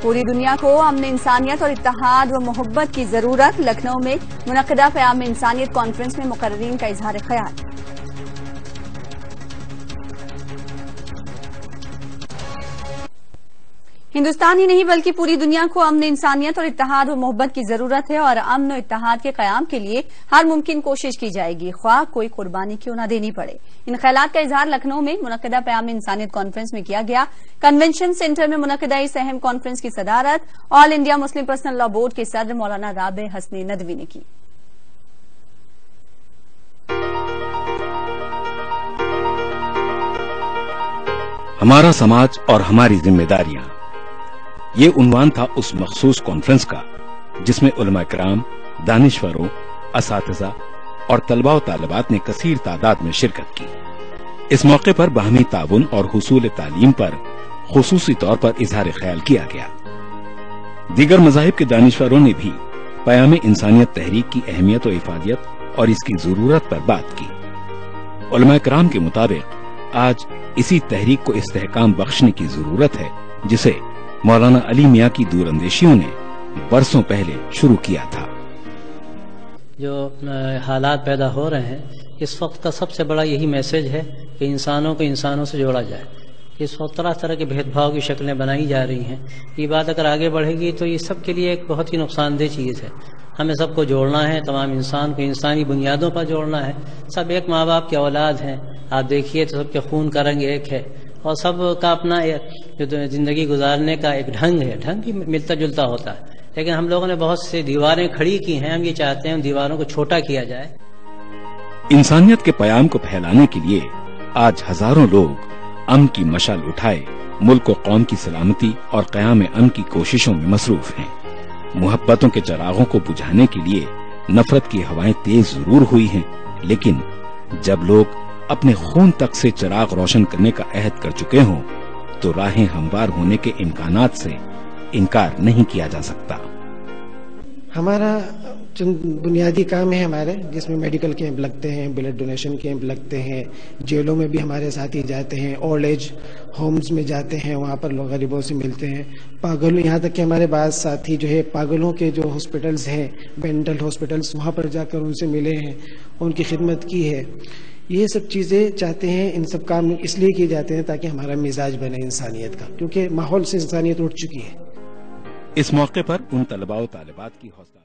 पूरी दुनिया को अमन इंसानियत और इत्तेहाद व मोहब्बत की जरूरत। लखनऊ में मुनक़िदा क़याम इंसानियत कॉन्फ्रेंस में मुक़र्ररीन का इज़हार ख़याल। हिंदुस्तान ही नहीं बल्कि पूरी दुनिया को अमन इंसानियत और इत्तेहाद व मोहब्बत की जरूरत है और अमन और इत्तेहाद के क़याम के लिए हर मुमकिन कोशिश की जाएगी, ख्वाह कोई कुर्बानी क्यों न देनी पड़े। इन ख्यालात का इजहार लखनऊ में मुनक़िदा क़याम इंसानियत कॉन्फ्रेंस में किया गया। कन्वेंशन सेंटर में मुनक़िदा इस अहम कॉन्फ्रेंस की सदारत all India Muslim personal law board के सदर मौलाना राबे हसनी नदवी ने की। हमारा समाज और हमारी जिम्मेदारियां, ये उन्वान था उस मखसूस कॉन्फ्रेंस का जिसमें उलमा किराम, दानिश्वरों, असातिज़ा और तलबा व तालिबात ने कसीर तादाद में शिरकत की। इस मौके पर बाहमी ताउन और हुसूल तालीम पर खुसूसी तौर पर इजहार ख्याल किया गया। दीगर मज़ाहिब के दानिश्वरों ने भी क़याम इंसानियत तहरीक की अहमियत व इफादियत और इसकी जरूरत पर बात की। उलमा किराम के मुताबिक आज इसी तहरीक को इस्तेहकाम बख्शने की जरूरत है जिसे मौलाना अली मियां की दूरअंदेशियों ने बरसों पहले शुरू किया था। जो हालात पैदा हो रहे हैं, इस वक्त का सबसे बड़ा यही मैसेज है कि इंसानों को इंसानों से जोड़ा जाए। इस वक्त तरह तरह के भेदभाव की शक्लें बनाई जा रही हैं। ये बात अगर आगे बढ़ेगी तो ये सब के लिए एक बहुत ही नुकसानदेह चीज़ है। हमें सबको जोड़ना है, तमाम इंसान को इंसानी बुनियादों पर जोड़ना है। सब एक माँ बाप की औलाद हैं। आप देखिए तो सबके खून का रंग एक है और सब का अपना जो जिंदगी गुजारने का एक ढंग है, ढंग भी मिलता जुलता होता है। लेकिन हम लोगों ने बहुत सी दीवारें खड़ी की हैं। हम ये चाहते हैं उन दीवारों को छोटा किया जाए। इंसानियत के पैगाम को फैलाने के लिए आज हजारों लोग अमन की मशाल उठाए मुल्क व कौम की सलामती और क़याम अमन की कोशिशों में मसरूफ हैं। मोहब्बतों के चरागों को बुझाने के लिए नफरत की हवाएं तेज जरूर हुई हैं, लेकिन जब लोग अपने खून तक से चिराग रोशन करने का अहद कर चुके हों तो राहें हमवार होने के इम्कानात से इनकार नहीं किया जा सकता। हमारा चंद बुनियादी काम है हमारे, जिसमें मेडिकल कैंप लगते हैं, ब्लड डोनेशन कैंप लगते हैं, जेलों में भी हमारे साथी जाते हैं, ओल्ड एज होम्स में जाते हैं, वहाँ पर लोग गरीबों से मिलते हैं। पागल, यहाँ तक कि हमारे बाद साथी जो है पागलों के जो हॉस्पिटल्स हैं, मेंटल हॉस्पिटल्स, वहाँ पर जाकर उनसे मिले हैं, उनकी खिदमत की है। ये सब चीज़ें चाहते हैं, इन सब काम इसलिए किए जाते हैं ताकि हमारा मिजाज बने इंसानियत का, क्योंकि माहौल से इंसानियत उठ चुकी है। इस मौके पर उन तलबा व तालिबात की हौसला